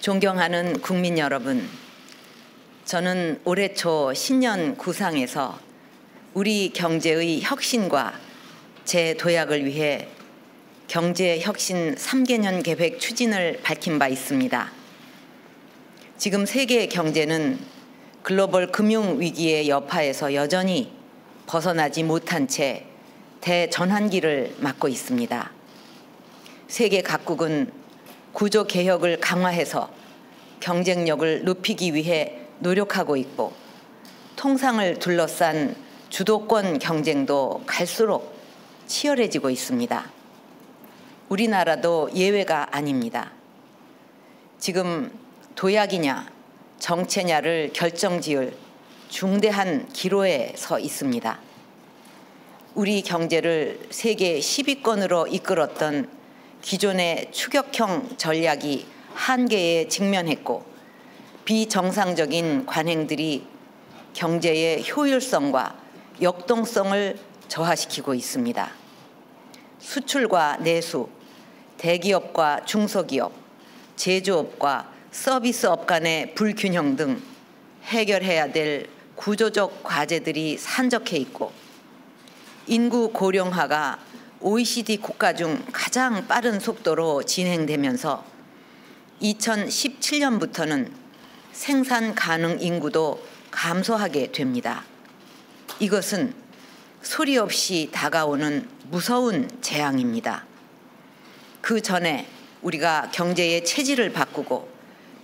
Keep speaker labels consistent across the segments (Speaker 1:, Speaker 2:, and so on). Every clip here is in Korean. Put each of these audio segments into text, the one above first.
Speaker 1: 존경하는 국민 여러분, 저는 올해 초 신년 구상에서 우리 경제의 혁신과 재도약을 위해 경제혁신 3개년 계획 추진을 밝힌 바 있습니다. 지금 세계 경제는 글로벌 금융위기의 여파에서 여전히 벗어나지 못한 채 대전환기를 맞고 있습니다. 세계 각국은 구조개혁을 강화해서 경쟁력을 높이기 위해 노력하고 있고, 통상을 둘러싼 주도권 경쟁도 갈수록 치열해지고 있습니다. 우리나라도 예외가 아닙니다. 지금 도약이냐 정체냐를 결정지을 중대한 기로에 서 있습니다. 우리 경제를 세계 10위권으로 이끌었던 기존의 추격형 전략이 한계에 직면했고, 비정상적인 관행들이 경제의 효율성과 역동성을 저하시키고 있습니다. 수출과 내수, 대기업과 중소기업, 제조업과 서비스업 간의 불균형 등 해결해야 될 구조적 과제들이 산적해 있고, 인구 고령화가 OECD 국가 중 가장 빠른 속도로 진행되면서 2017년부터는 생산 가능 인구도 감소하게 됩니다. 이것은 소리 없이 다가오는 무서운 재앙입니다. 그 전에 우리가 경제의 체질을 바꾸고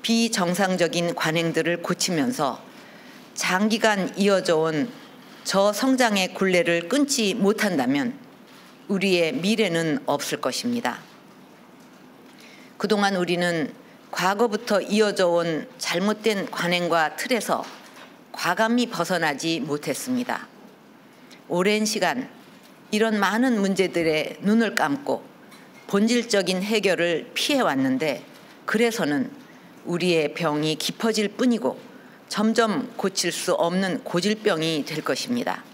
Speaker 1: 비정상적인 관행들을 고치면서 장기간 이어져 온 저성장의 굴레를 끊지 못한다면 우리의 미래는 없을 것입니다. 그동안 우리는 과거부터 이어져 온 잘못된 관행과 틀에서 과감히 벗어나지 못했습니다. 오랜 시간 이런 많은 문제들에 눈을 감고 본질적인 해결을 피해왔는데, 그래서는 우리의 병이 깊어질 뿐이고 점점 고칠 수 없는 고질병이 될 것입니다.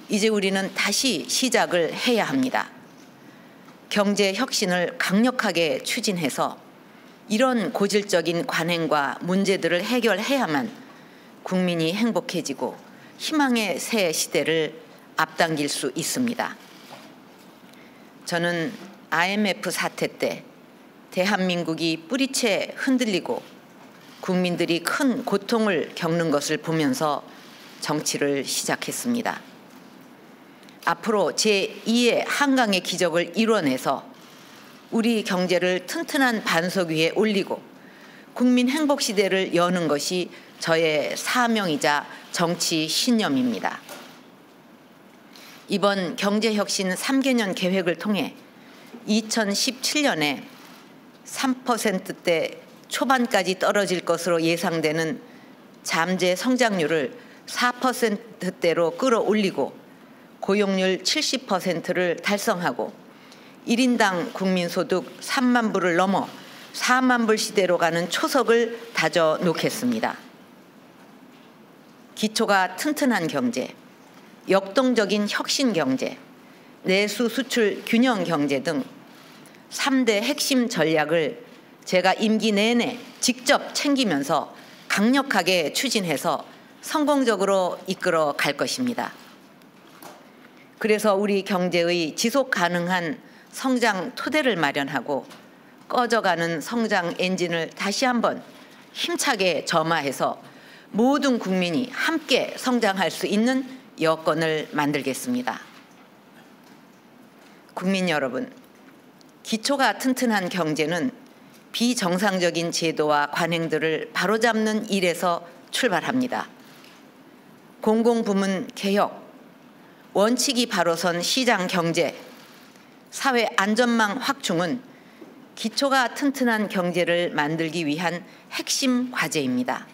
Speaker 1: 이제 우리는 다시 시작을 해야 합니다. 경제 혁신을 강력하게 추진해서 이런 고질적인 관행과 문제들을 해결해야만 국민이 행복해지고 희망의 새 시대를 앞당길 수 있습니다. 저는 IMF 사태 때 대한민국이 뿌리채 흔들리고 국민들이 큰 고통을 겪는 것을 보면서 정치를 시작했습니다. 앞으로 제2의 한강의 기적을 이뤄내서 우리 경제를 튼튼한 반석 위에 올리고 국민 행복 시대를 여는 것이 저의 사명이자 정치 신념입니다. 이번 경제혁신 3개년 계획을 통해 2017년에 3%대 초반까지 떨어질 것으로 예상되는 잠재 성장률을 4%대로 끌어올리고 고용률 70%를 달성하고 1인당 국민소득 3만 불을 넘어 4만 불 시대로 가는 초석을 다져 놓겠습니다. 기초가 튼튼한 경제, 역동적인 혁신 경제, 내수 수출 균형 경제 등 3대 핵심 전략을 제가 임기 내내 직접 챙기면서 강력하게 추진해서 성공적으로 이끌어 갈 것입니다. 그래서 우리 경제의 지속 가능한 성장 토대를 마련하고 꺼져가는 성장 엔진을 다시 한번 힘차게 점화해서 모든 국민이 함께 성장할 수 있는 여건을 만들겠습니다. 국민 여러분, 기초가 튼튼한 경제는 비정상적인 제도와 관행들을 바로잡는 일에서 출발합니다. 공공부문 개혁, 원칙이 바로 선 시장 경제, 사회 안전망 확충은 기초가 튼튼한 경제를 만들기 위한 핵심 과제입니다.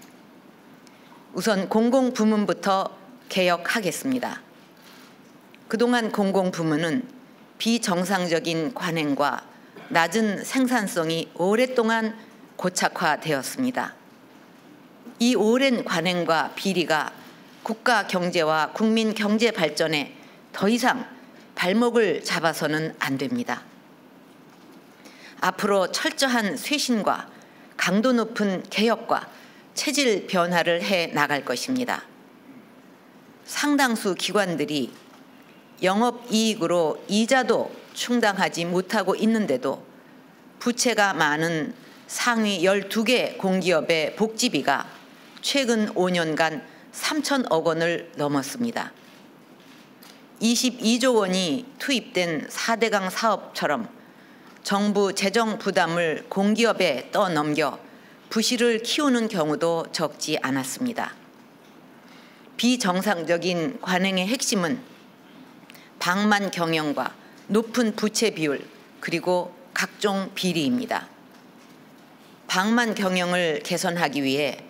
Speaker 1: 우선 공공부문부터 개혁하겠습니다. 그동안 공공부문은 비정상적인 관행과 낮은 생산성이 오랫동안 고착화되었습니다. 이 오랜 관행과 비리가 국가 경제와 국민 경제 발전에 더 이상 발목을 잡아서는 안 됩니다. 앞으로 철저한 쇄신과 강도 높은 개혁과 체질 변화를 해 나갈 것입니다. 상당수 기관들이 영업이익으로 이자도 충당하지 못하고 있는데도 부채가 많은 상위 12개 공기업의 복지비가 최근 5년간 3천억 원을 넘었습니다. 22조 원이 투입된 4대강 사업처럼 정부 재정 부담을 공기업에 떠넘겨 부실을 키우는 경우도 적지 않았습니다. 비정상적인 관행의 핵심은 방만 경영과 높은 부채 비율 그리고 각종 비리입니다. 방만 경영을 개선하기 위해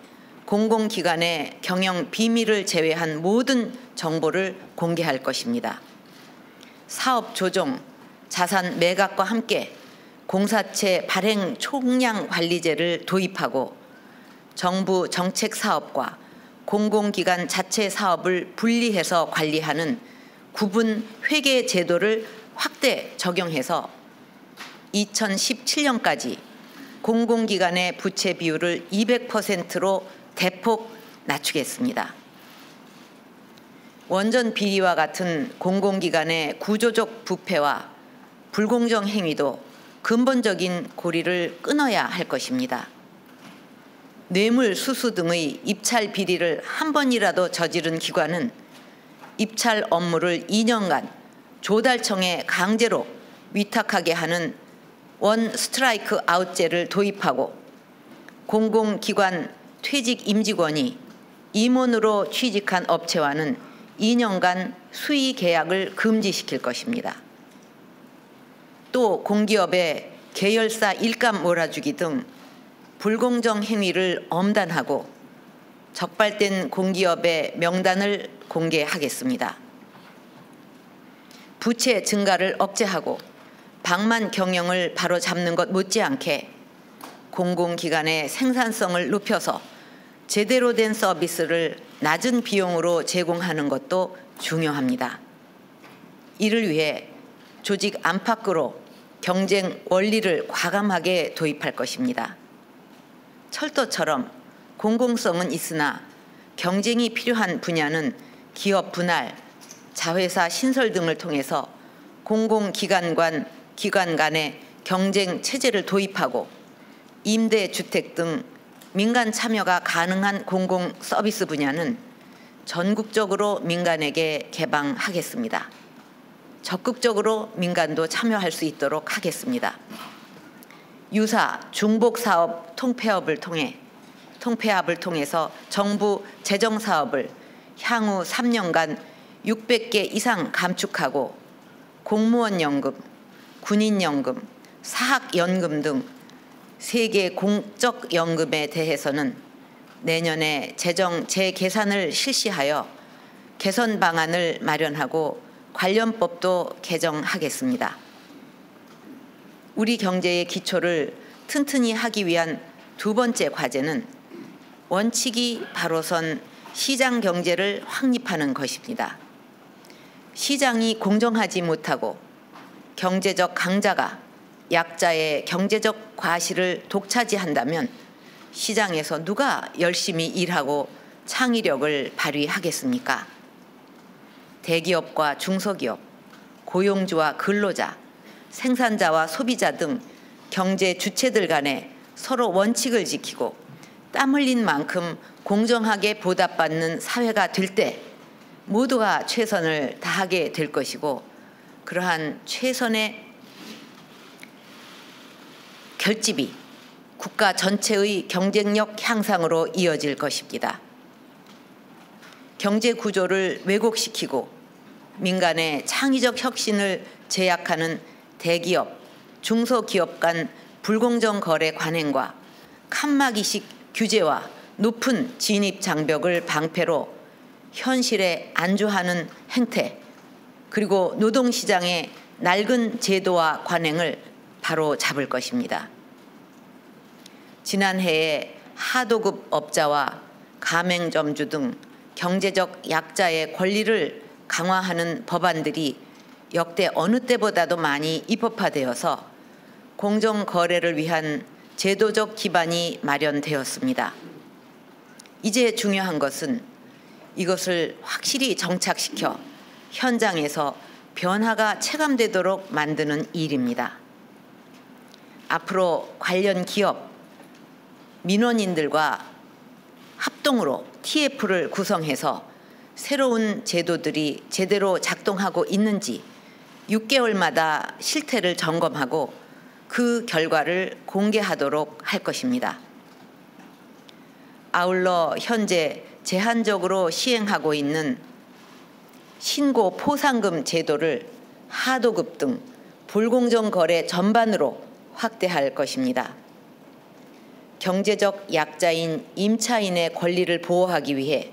Speaker 1: 공공기관의 경영 비밀을 제외한 모든 정보를 공개할 것입니다. 사업 조정, 자산 매각과 함께 공사체 발행 총량 관리제를 도입하고 정부 정책 사업과 공공기관 자체 사업을 분리해서 관리하는 구분 회계 제도를 확대 적용해서 2017년까지 공공기관의 부채 비율을 200%로 대폭 낮추겠습니다. 원전 비리와 같은 공공기관의 구조적 부패와 불공정 행위도 근본적인 고리를 끊어야 할 것입니다. 뇌물수수 등의 입찰 비리를 한 번이라도 저지른 기관은 입찰 업무를 2년간 조달청에 강제로 위탁하게 하는 원 스트라이크 아웃제를 도입하고 공공기관 퇴직 임직원이 임원으로 취직한 업체와는 2년간 수의 계약을 금지시킬 것입니다. 또 공기업의 계열사 일감 몰아주기 등 불공정 행위를 엄단하고 적발된 공기업의 명단을 공개하겠습니다. 부채 증가를 억제하고 방만 경영을 바로잡는 것 못지않게 공공기관의 생산성을 높여서 제대로 된 서비스를 낮은 비용으로 제공하는 것도 중요합니다. 이를 위해 조직 안팎으로 경쟁 원리를 과감하게 도입할 것입니다. 철도처럼 공공성은 있으나 경쟁이 필요한 분야는 기업 분할, 자회사 신설 등을 통해서 공공기관 간의 경쟁 체제를 도입하고 임대주택 등 민간 참여가 가능한 공공 서비스 분야는 전국적으로 민간에게 개방하겠습니다. 적극적으로 민간도 참여할 수 있도록 하겠습니다. 유사 중복사업 통폐합을 통해서 정부 재정사업을 향후 3년간 600개 이상 감축하고 공무원연금, 군인연금, 사학연금 등 3개 공적연금에 대해서는 내년에 재정 재계산을 실시하여 개선 방안을 마련하고 관련법도 개정하겠습니다. 우리 경제의 기초를 튼튼히 하기 위한 두 번째 과제는 원칙이 바로 선 시장 경제를 확립하는 것입니다. 시장이 공정하지 못하고 경제적 강자가 약자의 경제적 과실을 독차지한다면 시장에서 누가 열심히 일하고 창의력을 발휘하겠습니까? 대기업과 중소기업, 고용주와 근로자, 생산자와 소비자 등 경제 주체들 간에 서로 원칙을 지키고 땀 흘린 만큼 공정하게 보답받는 사회가 될 때 모두가 최선을 다하게 될 것이고 그러한 최선의 결집이 국가 전체의 경쟁력 향상으로 이어질 것입니다. 경제 구조를 왜곡시키고 민간의 창의적 혁신을 제약하는 대기업, 중소기업 간 불공정 거래 관행과 칸막이식 규제와 높은 진입 장벽을 방패로 현실에 안주하는 행태 그리고 노동시장의 낡은 제도와 관행을 바로 잡을 것입니다. 지난해에 하도급 업자와 가맹점주 등 경제적 약자의 권리를 강화하는 법안들이 역대 어느 때보다도 많이 입법화되어서 공정거래를 위한 제도적 기반이 마련되었습니다. 이제 중요한 것은 이것을 확실히 정착시켜 현장에서 변화가 체감되도록 만드는 일입니다. 앞으로 관련 기업, 민원인들과 합동으로 TF를 구성해서 새로운 제도들이 제대로 작동하고 있는지 6개월마다 실태를 점검하고 그 결과를 공개하도록 할 것입니다. 아울러 현재 제한적으로 시행하고 있는 신고 포상금 제도를 하도급 등 불공정 거래 전반으로 확대할 것입니다. 경제적 약자인 임차인의 권리를 보호하기 위해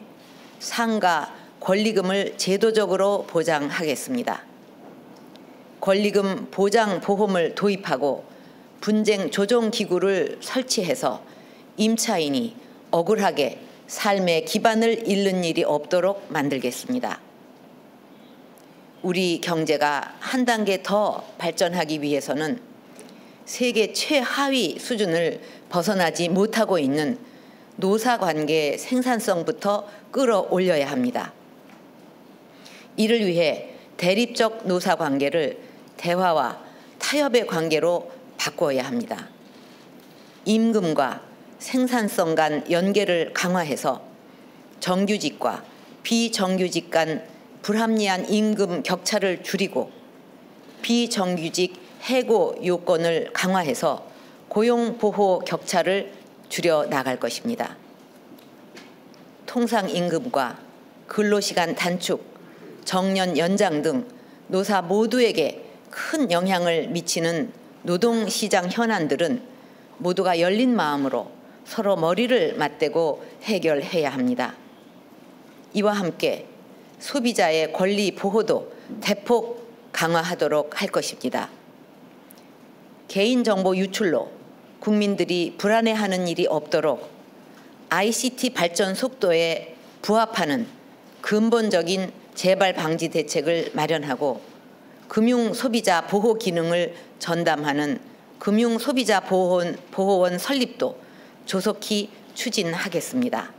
Speaker 1: 상가 권리금을 제도적으로 보장하겠습니다. 권리금 보장 보험을 도입하고 분쟁 조정 기구를 설치해서 임차인이 억울하게 삶의 기반을 잃는 일이 없도록 만들겠습니다. 우리 경제가 한 단계 더 발전하기 위해서는 세계 최하위 수준을 벗어나지 못하고 있는 노사관계 생산성부터 끌어올려야 합니다. 이를 위해 대립적 노사관계를 대화와 타협의 관계로 바꿔야 합니다. 임금과 생산성 간 연계를 강화해서 정규직과 비정규직 간 불합리한 임금 격차를 줄이고 비정규직 해고 요건을 강화해서 고용보호 격차를 줄여 나갈 것입니다. 통상임금과 근로시간 단축, 정년 연장 등 노사 모두에게 큰 영향을 미치는 노동시장 현안들은 모두가 열린 마음으로 서로 머리를 맞대고 해결해야 합니다. 이와 함께 소비자의 권리 보호도 대폭 강화하도록 할 것입니다. 개인정보 유출로 국민들이 불안해하는 일이 없도록 ICT 발전 속도에 부합하는 근본적인 재발 방지 대책을 마련하고 금융 소비자 보호 기능을 전담하는 금융 소비자 보호원 설립도 조속히 추진하겠습니다.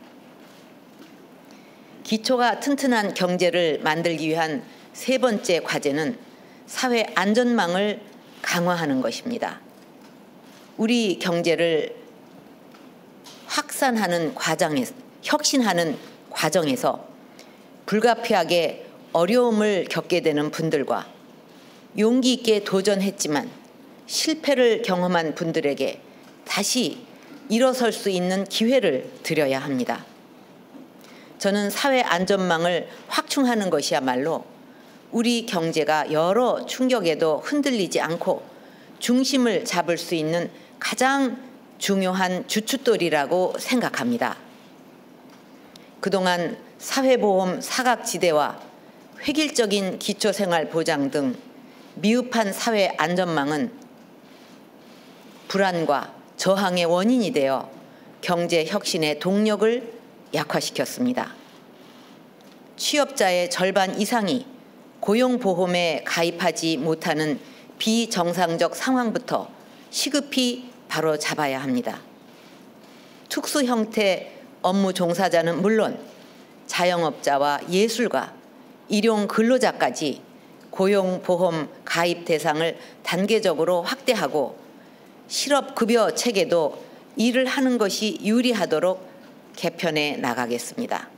Speaker 1: 기초가 튼튼한 경제를 만들기 위한 세 번째 과제는 사회 안전망을 강화하는 것입니다. 우리 경제를 확산하는 혁신하는 과정에서 불가피하게 어려움을 겪게 되는 분들과 용기 있게 도전했지만 실패를 경험한 분들에게 다시 일어설 수 있는 기회를 드려야 합니다. 저는 사회 안전망을 확충하는 것이야말로 우리 경제가 여러 충격에도 흔들리지 않고 중심을 잡을 수 있는 가장 중요한 주춧돌이라고 생각합니다. 그동안 사회보험 사각지대와 획일적인 기초생활보장 등 미흡한 사회 안전망은 불안과 저항의 원인이 되어 경제 혁신의 동력을 약화시켰습니다. 취업자의 절반 이상이 고용보험에 가입하지 못하는 비정상적 상황부터 시급히 바로 잡아야 합니다. 특수 형태 업무 종사자는 물론 자영업자와 예술가, 일용 근로자까지 고용보험 가입 대상을 단계적으로 확대하고 실업급여 체계도 일을 하는 것이 유리하도록 개편해 나가겠습니다.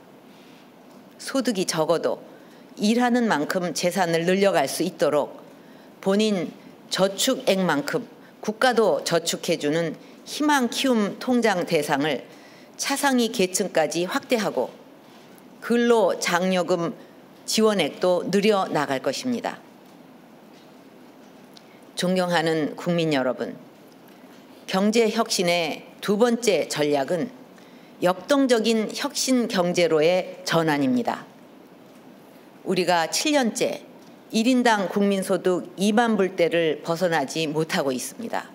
Speaker 1: 소득이 적어도 일하는 만큼 재산을 늘려갈 수 있도록 본인 저축액만큼 국가도 저축해주는 희망 키움 통장 대상을 차상위 계층까지 확대하고 근로장려금 지원액도 늘려 나갈 것입니다. 존경하는 국민 여러분, 경제혁신의 두 번째 전략은 역동적인 혁신 경제로의 전환입니다. 우리가 7년째 1인당 국민소득 2만 불대를 벗어나지 못하고 있습니다.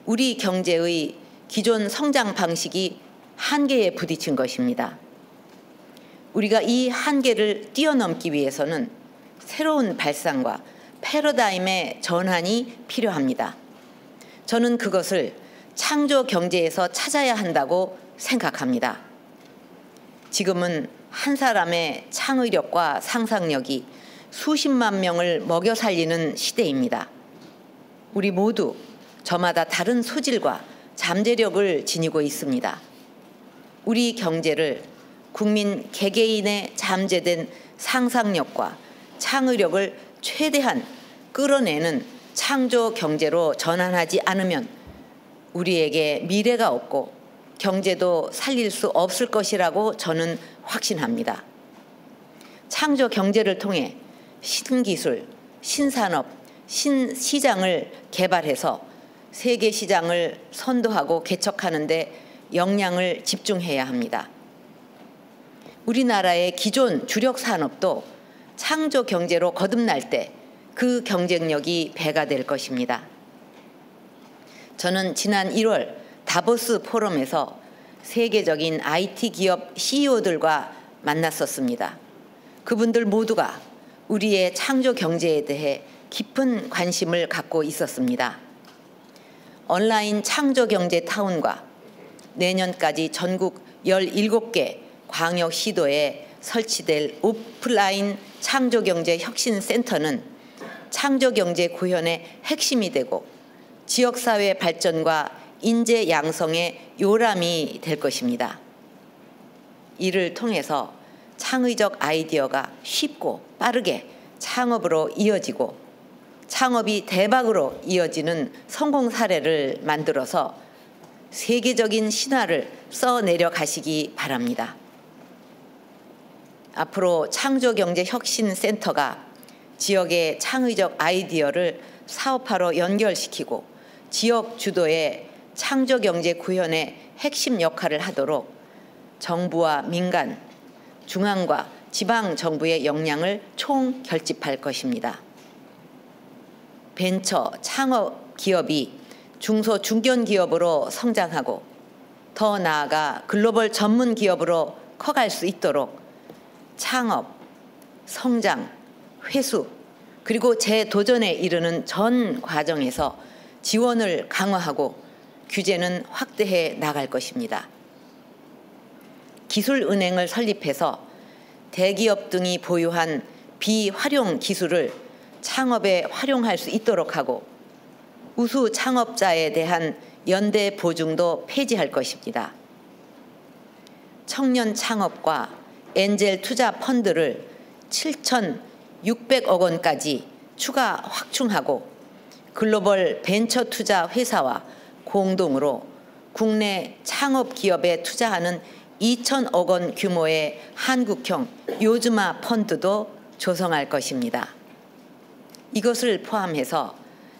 Speaker 1: 우리 경제의 기존 성장 방식이 한계에 부딪힌 것입니다. 우리가 이 한계를 뛰어넘기 위해서는 새로운 발상과 패러다임의 전환이 필요합니다. 저는 그것을 창조 경제에서 찾아야 한다고 생각합니다. 지금은 한 사람의 창의력과 상상력이 수십만 명을 먹여 살리는 시대입니다. 우리 모두 저마다 다른 소질과 잠재력을 지니고 있습니다. 우리 경제를 국민 개개인의 잠재된 상상력과 창의력을 최대한 끌어내는 창조 경제로 전환하지 않으면 우리에게 미래가 없고 경제도 살릴 수 없을 것이라고 저는 확신합니다. 창조 경제를 통해 신기술, 신산업, 신시장을 개발해서 세계 시장을 선도하고 개척하는 데 역량을 집중해야 합니다. 우리나라의 기존 주력 산업도 창조 경제로 거듭날 때 그 경쟁력이 배가 될 것입니다. 저는 지난 1월 다보스 포럼에서 세계적인 IT 기업 CEO들과 만났었습니다. 그분들 모두가 우리의 창조 경제에 대해 깊은 관심을 갖고 있었습니다. 온라인 창조 경제 타운과 내년까지 전국 17개 광역 시도에 설치될 오프라인 창조 경제 혁신 센터는 창조 경제 구현의 핵심이 되고 지역사회 발전과 인재 양성의 요람이 될 것입니다. 이를 통해서 창의적 아이디어가 쉽고 빠르게 창업으로 이어지고 창업이 대박으로 이어지는 성공 사례를 만들어서 세계적인 신화를 써내려 가시기 바랍니다. 앞으로 창조경제혁신센터가 지역의 창의적 아이디어를 사업화로 연결시키고 지역 주도의 창조경제 구현의 핵심 역할을 하도록 정부와 민간, 중앙과 지방 정부의 역량을 총결집할 것입니다. 벤처 창업 기업이 중소 중견 기업으로 성장하고 더 나아가 글로벌 전문 기업으로 커갈 수 있도록 창업, 성장, 회수 그리고 재도전에 이르는 전 과정에서 지원을 강화하고 규제는 확대해 나갈 것입니다. 기술은행을 설립해서 대기업 등이 보유한 비활용 기술을 창업에 활용할 수 있도록 하고 우수 창업자에 대한 연대 보증도 폐지할 것입니다. 청년 창업과 엔젤 투자 펀드를 7,600억 원까지 추가 확충하고 글로벌 벤처 투자 회사와 공동으로 국내 창업 기업에 투자하는 2,000억 원 규모의 한국형 요즈마 펀드도 조성할 것입니다. 이것을 포함해서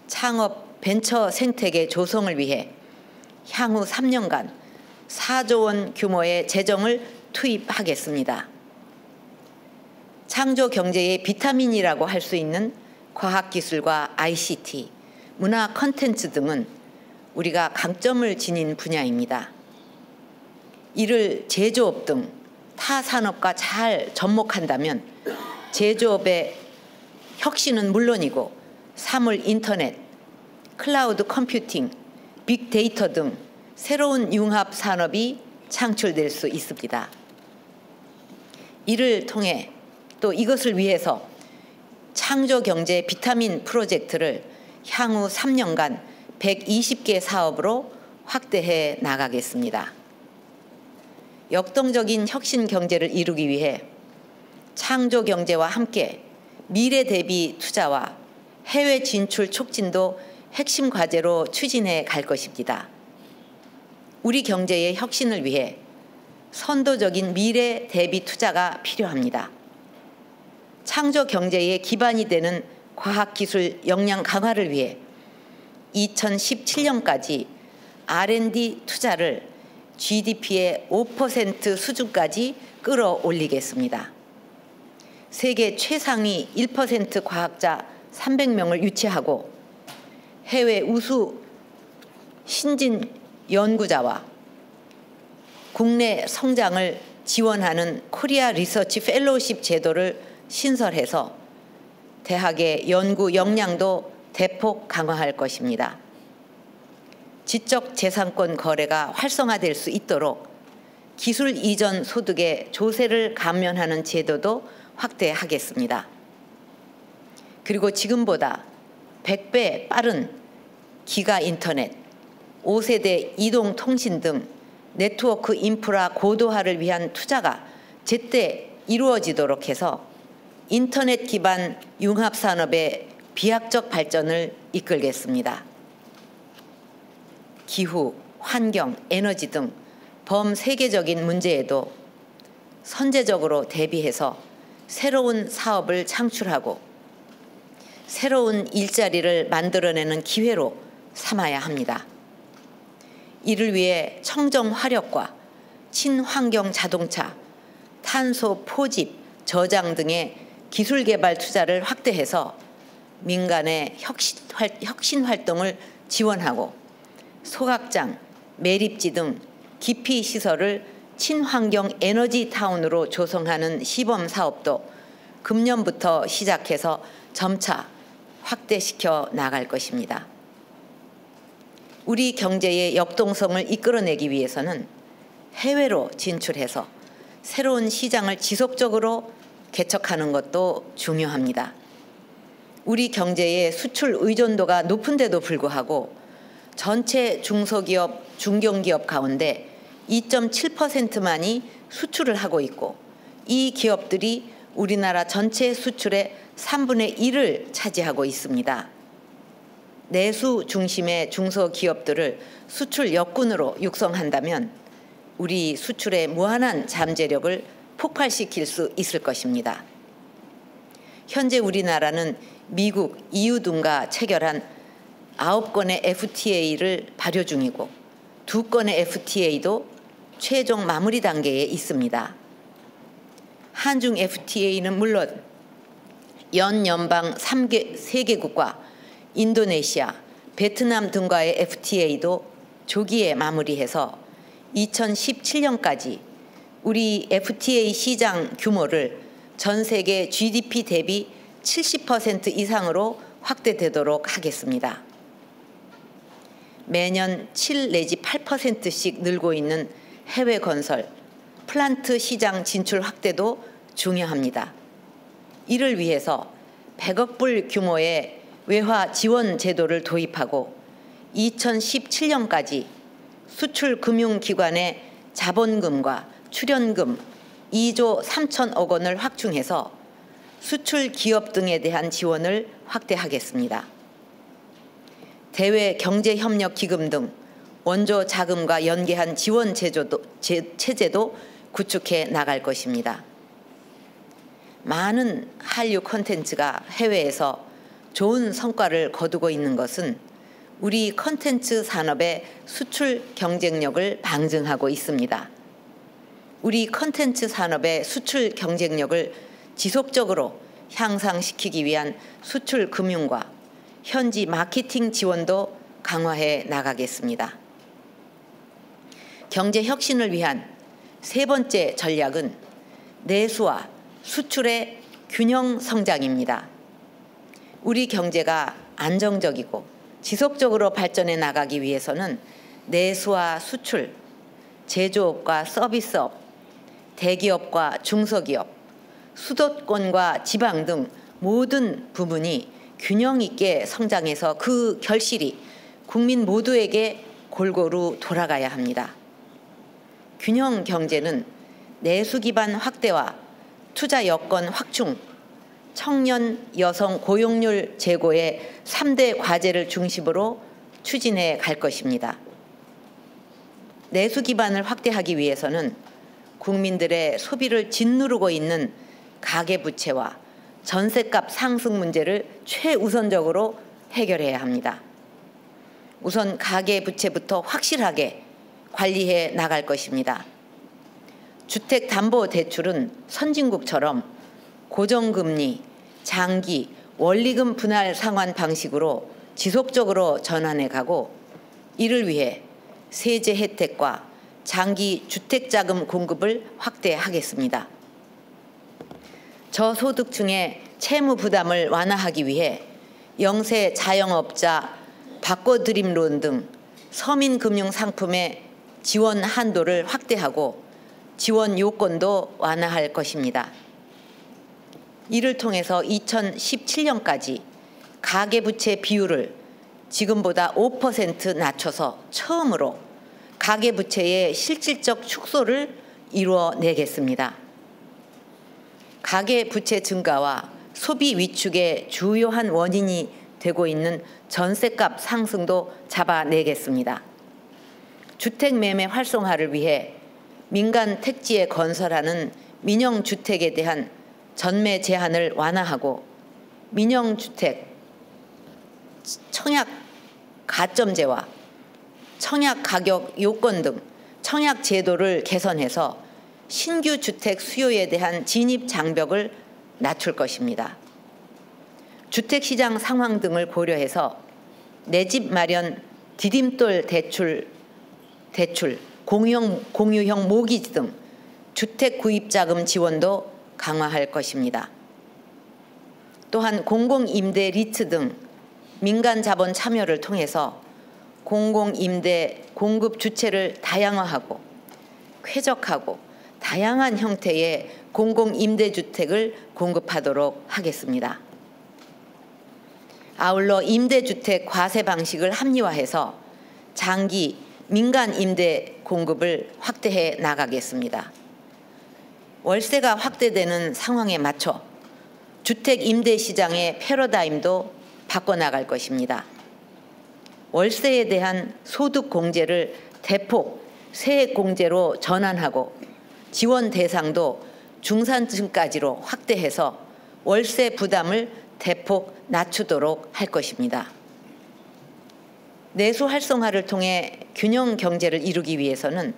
Speaker 1: 창업 벤처 생태계 조성을 위해 향후 3년간 4조 원 규모의 재정을 투입하겠습니다. 창조 경제의 비타민이라고 할 수 있는 과학기술과 ICT, 문화 콘텐츠 등은 우리가 강점을 지닌 분야입니다. 이를 제조업 등 타 산업과 잘 접목한다면 제조업의 혁신은 물론이고 사물 인터넷, 클라우드 컴퓨팅, 빅데이터 등 새로운 융합 산업이 창출될 수 있습니다. 이를 통해 또 이것을 위해서 창조경제 비타민 프로젝트를 향후 3년간 120개 사업으로 확대해 나가겠습니다. 역동적인 혁신 경제를 이루기 위해 창조경제와 함께 미래 대비 투자와 해외 진출 촉진도 핵심 과제로 추진해 갈 것입니다. 우리 경제의 혁신을 위해 선도적인 미래 대비 투자가 필요합니다. 창조 경제의 기반이 되는 과학기술 역량 강화를 위해 2017년까지 R&D 투자를 GDP의 5% 수준까지 끌어올리겠습니다. 세계 최상위 1% 과학자 300명을 유치하고 해외 우수 신진 연구자와 국내 성장을 지원하는 코리아 리서치 펠로우십 제도를 신설해서 대학의 연구 역량도 대폭 강화할 것입니다. 지적재산권 거래가 활성화될 수 있도록 기술 이전 소득의 조세를 감면하는 제도도 확대하겠습니다. 그리고 지금보다 100배 빠른 기가 인터넷, 5세대 이동통신 등 네트워크 인프라 고도화를 위한 투자가 제때 이루어지도록 해서 인터넷 기반 융합산업의 비약적 발전을 이끌겠습니다. 기후, 환경, 에너지 등 범세계적인 문제에도 선제적으로 대비해서 새로운 사업을 창출하고 새로운 일자리를 만들어내는 기회로 삼아야 합니다. 이를 위해 청정 화력과 친환경 자동차, 탄소 포집, 저장 등의 기술 개발 투자를 확대해서 민간의 혁신 활동을 지원하고 소각장, 매립지 등 기피 시설을 친환경 에너지 타운으로 조성하는 시범 사업도 금년부터 시작해서 점차 확대시켜 나갈 것입니다. 우리 경제의 역동성을 이끌어내기 위해서는 해외로 진출해서 새로운 시장을 지속적으로 개척하는 것도 중요합니다. 우리 경제의 수출 의존도가 높은데도 불구하고 전체 중소기업, 중견기업 가운데 2.7%만이 수출을 하고 있고 이 기업들이 우리나라 전체 수출의 3분의 1을 차지하고 있습니다. 내수 중심의 중소기업들을 수출 역군으로 육성한다면 우리 수출의 무한한 잠재력을 폭발시킬 수 있을 것입니다. 현재 우리나라는 미국, EU 등과 체결한 9건의 FTA를 발효 중이고 2건의 FTA도 최종 마무리 단계에 있습니다. 한중 FTA는 물론 연방 3개국과 인도네시아, 베트남 등과의 FTA도 조기에 마무리해서 2017년까지 우리 FTA 시장 규모를 전 세계 GDP 대비 70% 이상으로 확대되도록 하겠습니다. 매년 7 내지 8%씩 늘고 있는 해외 건설, 플란트 시장 진출 확대도 중요합니다. 이를 위해서 100억 불 규모의 외화 지원 제도를 도입하고 2017년까지 수출금융기관의 자본금과 출연금 2조 3천억 원을 확충해서 수출 기업 등에 대한 지원을 확대하겠습니다. 대외 경제협력기금 등 원조 자금과 연계한 지원 체제도 구축해 나갈 것입니다. 많은 한류 콘텐츠가 해외에서 좋은 성과를 거두고 있는 것은 우리 콘텐츠 산업의 수출 경쟁력을 방증하고 있습니다. 우리 콘텐츠 산업의 수출 경쟁력을 지속적으로 향상시키기 위한 수출 금융과 현지 마케팅 지원도 강화해 나가겠습니다. 경제 혁신을 위한 세 번째 전략은 내수와 수출의 균형 성장입니다. 우리 경제가 안정적이고 지속적으로 발전해 나가기 위해서는 내수와 수출, 제조업과 서비스업, 대기업과 중소기업, 수도권과 지방 등 모든 부분이 균형 있게 성장해서 그 결실이 국민 모두에게 골고루 돌아가야 합니다. 균형 경제는 내수 기반 확대와 투자 여건 확충, 청년 여성 고용률 제고의 3대 과제를 중심으로 추진해 갈 것입니다. 내수 기반을 확대하기 위해서는 국민들의 소비를 짓누르고 있는 가계부채와 전셋값 상승 문제를 최우선적으로 해결해야 합니다. 우선 가계부채부터 확실하게 관리해 나갈 것입니다. 주택담보대출은 선진국처럼 고정금리, 장기, 원리금 분할 상환 방식으로 지속적으로 전환해 가고 이를 위해 세제 혜택과 장기 주택자금 공급을 확대하겠습니다. 저소득층의 채무 부담을 완화하기 위해 영세 자영업자 바꿔드림론 등 서민금융상품의 지원 한도를 확대하고 지원 요건도 완화할 것입니다. 이를 통해서 2017년까지 가계부채 비율을 지금보다 5% 낮춰서 처음으로 가계부채의 실질적 축소를 이루어내겠습니다. 가계부채 증가와 소비 위축의 주요한 원인이 되고 있는 전셋값 상승도 잡아내겠습니다. 주택 매매 활성화를 위해 민간 택지에 건설하는 민영주택에 대한 전매 제한을 완화하고 민영주택 청약 가점제와 청약 가격 요건 등 청약 제도를 개선해서 신규 주택 수요에 대한 진입 장벽을 낮출 것입니다. 주택시장 상황 등을 고려해서 내 집 마련 디딤돌 대출, 공유형 모기지 등 주택 구입자금 지원도 강화할 것입니다. 또한 공공임대 리트 등 민간 자본 참여를 통해서 공공임대 공급 주체를 다양화하고 쾌적하고 다양한 형태의 공공임대주택을 공급하도록 하겠습니다. 아울러 임대주택 과세 방식을 합리화해서 장기 민간 임대 공급을 확대해 나가겠습니다. 월세가 확대되는 상황에 맞춰 주택 임대 시장의 패러다임도 바꿔나갈 것입니다. 월세에 대한 소득 공제를 대폭 세액 공제로 전환하고 지원 대상도 중산층까지로 확대해서 월세 부담을 대폭 낮추도록 할 것입니다. 내수 활성화를 통해 균형 경제를 이루기 위해서는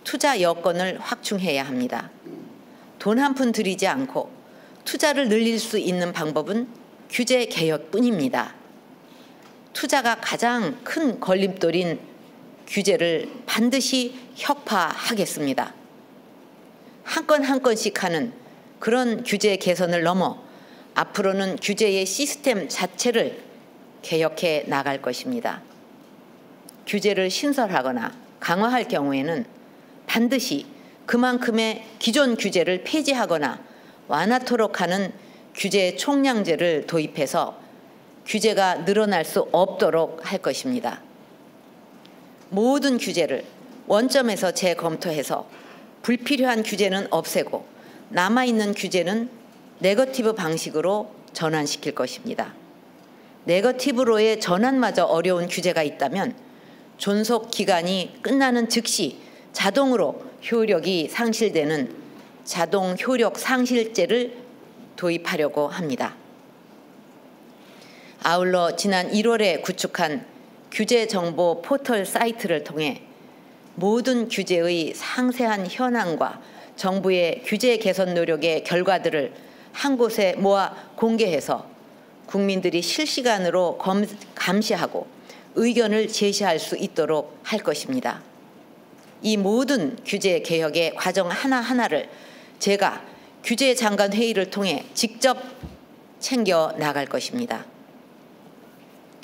Speaker 1: 투자 여건을 확충해야 합니다. 돈 한 푼 들이지 않고 투자를 늘릴 수 있는 방법은 규제 개혁뿐입니다. 투자가 가장 큰 걸림돌인 규제를 반드시 혁파하겠습니다. 한 건 한 건씩 하는 그런 규제 개선을 넘어 앞으로는 규제의 시스템 자체를 개혁해 나갈 것입니다. 규제를 신설하거나 강화할 경우에는 반드시 그만큼의 기존 규제를 폐지하거나 완화토록 하는 규제 총량제를 도입해서 규제가 늘어날 수 없도록 할 것입니다. 모든 규제를 원점에서 재검토해서 불필요한 규제는 없애고 남아있는 규제는 네거티브 방식으로 전환시킬 것입니다. 네거티브로의 전환마저 어려운 규제가 있다면 존속 기간이 끝나는 즉시 자동으로 효력이 상실되는 자동 효력 상실제를 도입하려고 합니다. 아울러 지난 1월에 구축한 규제 정보 포털 사이트를 통해 모든 규제의 상세한 현황과 정부의 규제 개선 노력의 결과들을 한 곳에 모아 공개해서 국민들이 실시간으로 감시하고 의견을 제시할 수 있도록 할 것입니다. 이 모든 규제 개혁의 과정 하나하나를 제가 규제장관 회의를 통해 직접 챙겨 나갈 것입니다.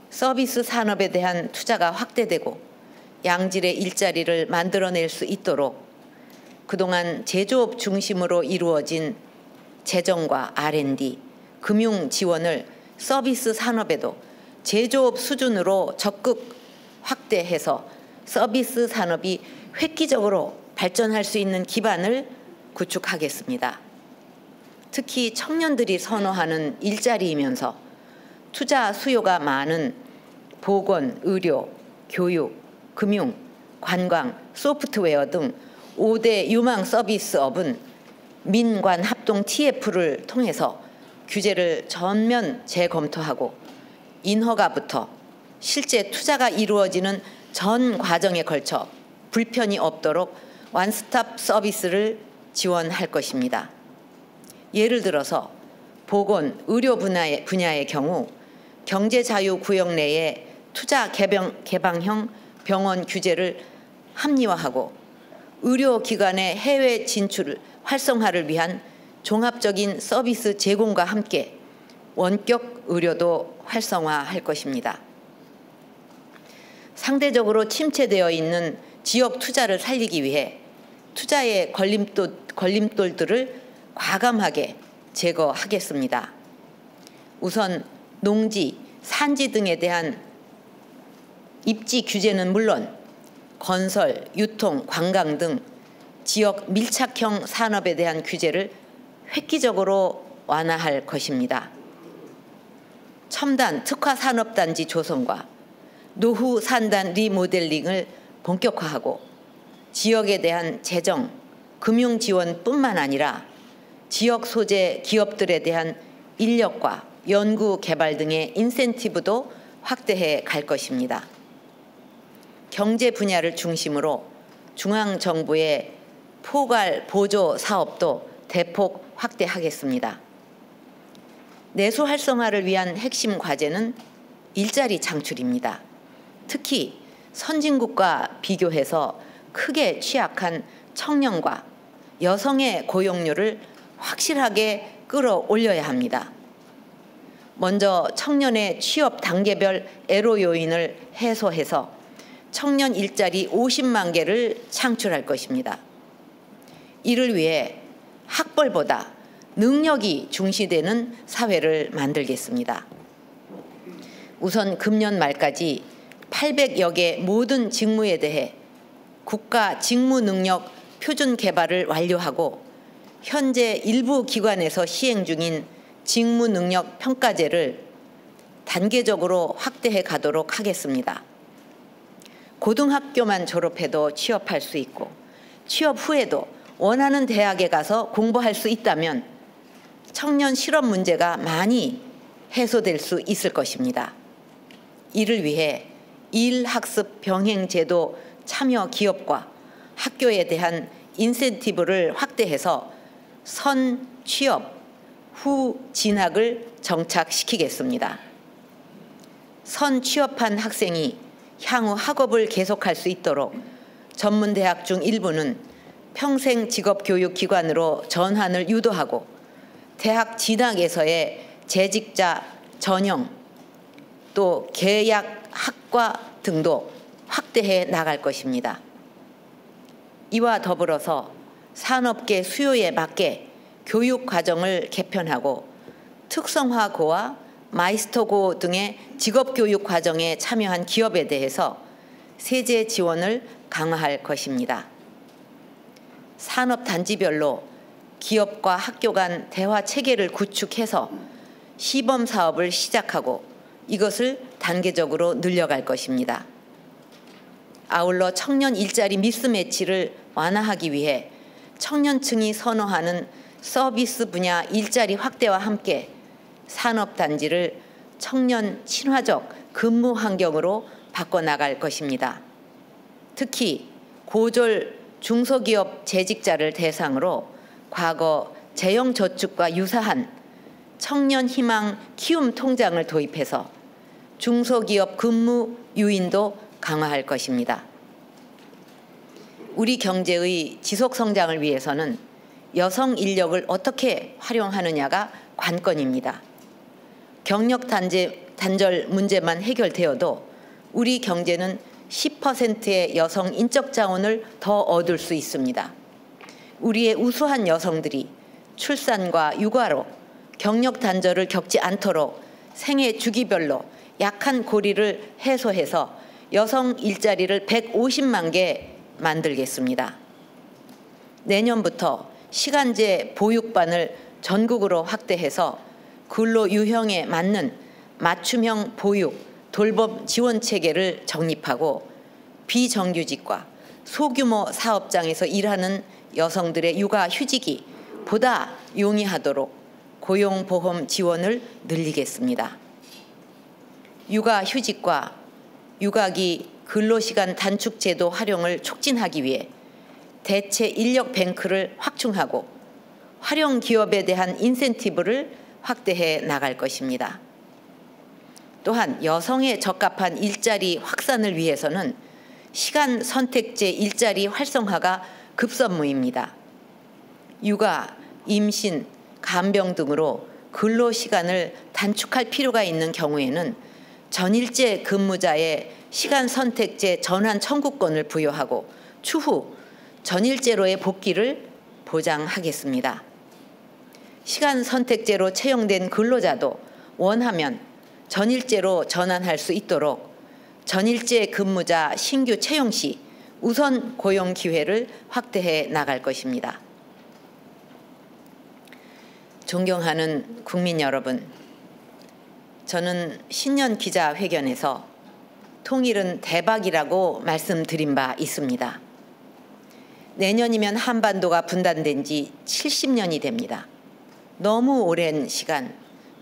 Speaker 1: 서비스 산업에 대한 투자가 확대되고 양질의 일자리를 만들어낼 수 있도록 그동안 제조업 중심으로 이루어진 재정과 R&D, 금융 지원을 서비스 산업에도 제조업 수준으로 적극 확대해서 서비스 산업이 획기적으로 발전할 수 있는 기반을 구축하겠습니다. 특히 청년들이 선호하는 일자리이면서 투자 수요가 많은 보건, 의료, 교육, 금융, 관광, 소프트웨어 등 5대 유망 서비스업은 민관 합동 TF를 통해서 규제를 전면 재검토하고 인허가부터 실제 투자가 이루어지는 전 과정에 걸쳐 불편이 없도록 원스톱 서비스를 지원할 것입니다. 예를 들어서 보건, 의료 분야의 경우 경제자유구역 내에 투자 개방형 병원 규제를 합리화하고 의료기관의 해외 진출 활성화를 위한 종합적인 서비스 제공과 함께 원격 의료도 활성화할 것입니다. 상대적으로 침체되어 있는 지역 투자를 살리기 위해 투자의 걸림돌들을 과감하게 제거하겠습니다. 우선 농지, 산지 등에 대한 입지 규제는 물론 건설, 유통, 관광 등 지역 밀착형 산업에 대한 규제를 획기적으로 완화할 것입니다. 첨단 특화 산업단지 조성과 노후 산단 리모델링을 본격화하고 지역에 대한 재정, 금융 지원뿐만 아니라 지역 소재 기업들에 대한 인력과 연구 개발 등의 인센티브도 확대해 갈 것입니다. 경제 분야를 중심으로 중앙정부의 포괄 보조 사업도 대폭 확대하겠습니다. 내수 활성화를 위한 핵심 과제는 일자리 창출입니다. 특히 선진국과 비교해서 크게 취약한 청년과 여성의 고용률을 확실하게 끌어올려야 합니다. 먼저 청년의 취업 단계별 애로 요인을 해소해서 청년 일자리 50만 개를 창출할 것입니다. 이를 위해 학벌보다 능력이 중시되는 사회를 만들겠습니다. 우선 금년 말까지 800여 개 모든 직무에 대해 국가 직무 능력 표준 개발을 완료하고 현재 일부 기관에서 시행 중인 직무 능력 평가제를 단계적으로 확대해 가도록 하겠습니다. 고등학교만 졸업해도 취업할 수 있고 취업 후에도 원하는 대학에 가서 공부할 수 있다면 청년 실업 문제가 많이 해소될 수 있을 것입니다. 이를 위해 일학습 병행 제도 참여 기업과 학교에 대한 인센티브를 확대해서 선 취업, 후 진학을 정착시키겠습니다. 선 취업한 학생이 향후 학업을 계속할 수 있도록 전문대학 중 일부는 평생 직업교육기관으로 전환을 유도하고 대학 진학에서의 재직자 전형 또 계약 학과 등도 확대해 나갈 것입니다. 이와 더불어서 산업계 수요에 맞게 교육과정을 개편하고 특성화고와 마이스터고 등의 직업교육 과정에 참여한 기업에 대해서 세제 지원을 강화할 것입니다. 산업단지별로 기업과 학교 간 대화 체계를 구축해서 시범 사업을 시작하고 이것을 단계적으로 늘려갈 것입니다. 아울러 청년 일자리 미스매치를 완화하기 위해 청년층이 선호하는 서비스 분야 일자리 확대와 함께 산업단지를 청년 친화적 근무 환경으로 바꿔나갈 것입니다. 특히 고졸 중소기업 재직자를 대상으로 과거 재형저축과 유사한 청년희망 키움 통장을 도입해서 중소기업 근무 유인도 강화할 것입니다. 우리 경제의 지속성장을 위해서는 여성 인력을 어떻게 활용하느냐가 관건입니다. 경력 단절 문제만 해결되어도 우리 경제는 10%의 여성 인적 자원을 더 얻을 수 있습니다. 우리의 우수한 여성들이 출산과 육아로 경력 단절을 겪지 않도록 생애 주기별로 약한 고리를 해소해서 여성 일자리를 150만 개 만들겠습니다. 내년부터 시간제 보육반을 전국으로 확대해서 근로 유형에 맞는 맞춤형 보육, 돌봄 지원 체계를 정립하고 비정규직과 소규모 사업장에서 일하는 여성들의 육아 휴직이 보다 용이하도록 고용보험 지원을 늘리겠습니다. 육아 휴직과 육아기 근로시간 단축 제도 활용을 촉진하기 위해 대체 인력 뱅크를 확충하고 활용 기업에 대한 인센티브를 확대해 나갈 것입니다. 또한 여성에 적합한 일자리 확산을 위해서는 시간 선택제 일자리 활성화가 급선무입니다. 육아, 임신, 간병 등으로 근로시간을 단축할 필요가 있는 경우에는 전일제 근무자의 시간 선택제 전환 청구권을 부여하고 추후 전일제로의 복귀를 보장하겠습니다. 시간 선택제로 채용된 근로자도 원하면 전일제로 전환할 수 있도록 전일제 근무자 신규 채용 시 우선 고용 기회를 확대해 나갈 것입니다. 존경하는 국민 여러분, 저는 신년 기자회견에서 통일은 대박이라고 말씀드린 바 있습니다. 내년이면 한반도가 분단된 지 70년이 됩니다. 너무 오랜 시간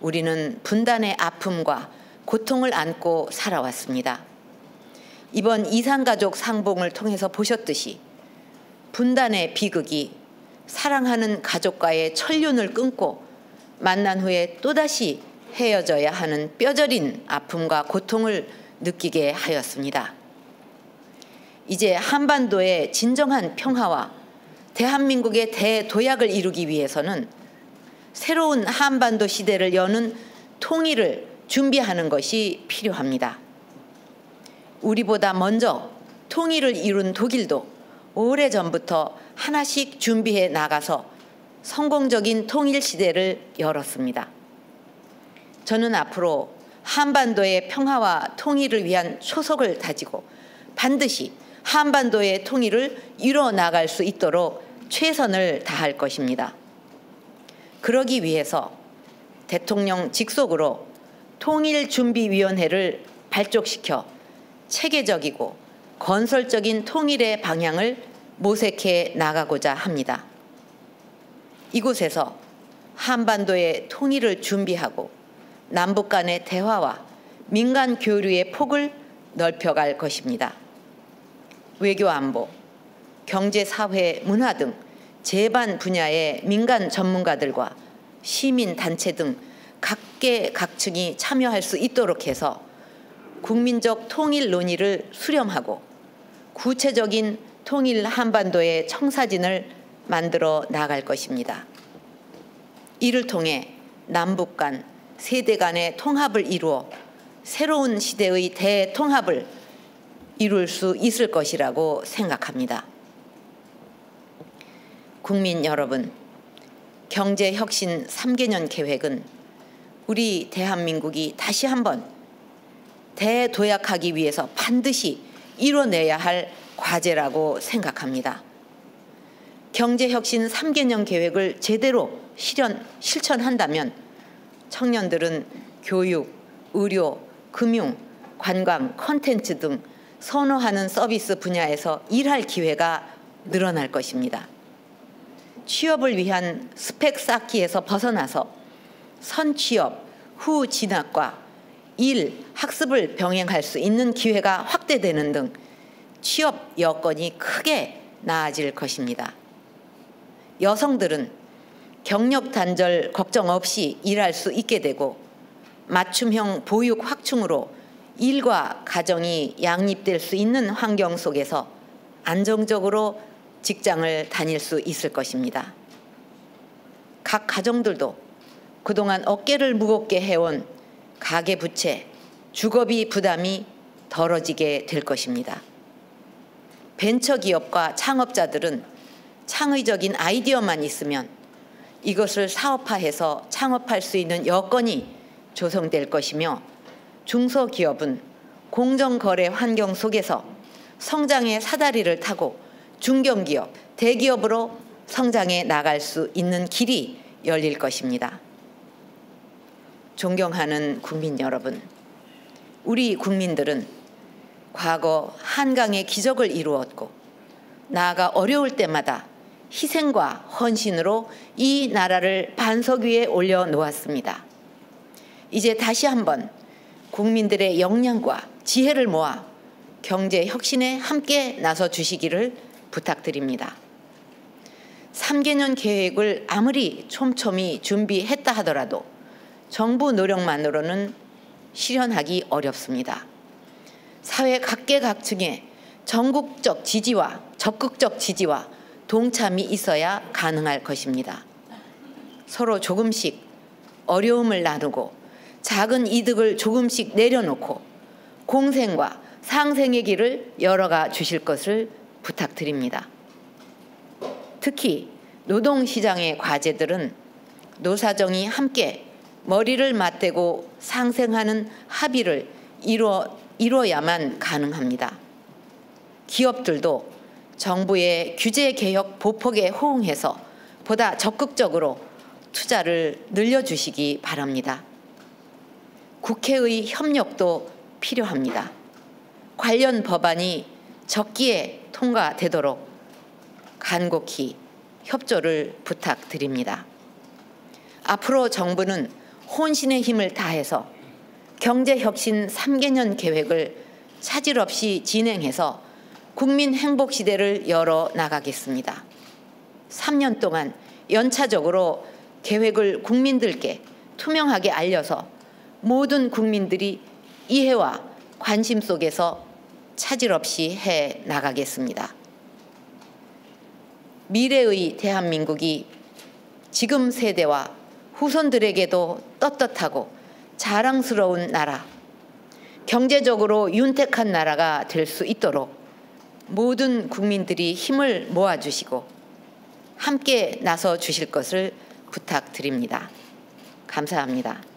Speaker 1: 우리는 분단의 아픔과 고통을 안고 살아왔습니다. 이번 이산가족 상봉을 통해서 보셨듯이 분단의 비극이 사랑하는 가족과의 천륜을 끊고 만난 후에 또다시 헤어져야 하는 뼈저린 아픔과 고통을 느끼게 하였습니다. 이제 한반도의 진정한 평화와 대한민국의 대도약을 이루기 위해서는 새로운 한반도 시대를 여는 통일을 준비하는 것이 필요합니다. 우리보다 먼저 통일을 이룬 독일도 오래전부터 하나씩 준비해 나가서 성공적인 통일 시대를 열었습니다. 저는 앞으로 한반도의 평화와 통일을 위한 초석을 다지고 반드시 한반도의 통일을 이뤄 나갈 수 있도록 최선을 다할 것입니다. 그러기 위해서 대통령 직속으로 통일준비위원회를 발족시켜 체계적이고 건설적인 통일의 방향을 모색해 나가고자 합니다. 이곳에서 한반도의 통일을 준비하고 남북 간의 대화와 민간 교류의 폭을 넓혀갈 것입니다. 외교 안보, 경제, 사회, 문화 등 제반 분야의 민간 전문가들과 시민 단체 등 각계각층이 참여할 수 있도록 해서 국민적 통일 논의를 수렴하고 구체적인 통일 한반도의 청사진을 만들어 나갈 것입니다. 이를 통해 남북 간 세대 간의 통합을 이루어 새로운 시대의 대통합을 이룰 수 있을 것이라고 생각합니다. 국민 여러분, 경제혁신 3개년 계획은 우리 대한민국이 다시 한번 대도약하기 위해서 반드시 이뤄내야 할 과제라고 생각합니다. 경제혁신 3개년 계획을 제대로 실천한다면 청년들은 교육, 의료, 금융, 관광, 콘텐츠 등 선호하는 서비스 분야에서 일할 기회가 늘어날 것입니다. 취업을 위한 스펙 쌓기에서 벗어나서 선취업, 후진학과 일, 학습을 병행할 수 있는 기회가 확대되는 등 취업 여건이 크게 나아질 것입니다. 여성들은 경력 단절 걱정 없이 일할 수 있게 되고 맞춤형 보육 확충으로 일과 가정이 양립될 수 있는 환경 속에서 안정적으로 직장을 다닐 수 있을 것입니다. 각 가정들도 그동안 어깨를 무겁게 해온 가계부채, 주거비 부담이 덜어지게 될 것입니다. 벤처기업과 창업자들은 창의적인 아이디어만 있으면 이것을 사업화해서 창업할 수 있는 여건이 조성될 것이며 중소기업은 공정거래 환경 속에서 성장의 사다리를 타고 중견기업, 대기업으로 성장해 나갈 수 있는 길이 열릴 것입니다. 존경하는 국민 여러분, 우리 국민들은 과거 한강의 기적을 이루었고 나아가 어려울 때마다 희생과 헌신으로 이 나라를 반석 위에 올려놓았습니다. 이제 다시 한번 국민들의 역량과 지혜를 모아 경제 혁신에 함께 나서 주시기를 부탁드립니다. 3개년 계획을 아무리 촘촘히 준비했다 하더라도 정부 노력만으로는 실현하기 어렵습니다. 사회 각계각층의 전국적 지지와 적극적 지지와 동참이 있어야 가능할 것입니다. 서로 조금씩 어려움을 나누고 작은 이득을 조금씩 내려놓고 공생과 상생의 길을 열어가 주실 것을 부탁드립니다. 특히 노동시장의 과제들은 노사정이 함께 머리를 맞대고 상생하는 합의를 이뤄야만 가능합니다. 기업들도 정부의 규제개혁 보폭에 호응해서 보다 적극적으로 투자를 늘려주시기 바랍니다. 국회의 협력도 필요합니다. 관련 법안이 적기에 통과되도록 간곡히 협조를 부탁드립니다. 앞으로 정부는 혼신의 힘을 다해서 경제혁신 3개년 계획을 차질 없이 진행해서 국민 행복 시대를 열어 나가겠습니다. 3년 동안 연차적으로 계획을 국민들께 투명하게 알려서 모든 국민들이 이해와 관심 속에서 차질 없이 해 나가겠습니다. 미래의 대한민국이 지금 세대와 후손들에게도 떳떳하고 자랑스러운 나라, 경제적으로 윤택한 나라가 될 수 있도록 모든 국민들이 힘을 모아주시고 함께 나서 주실 것을 부탁드립니다. 감사합니다.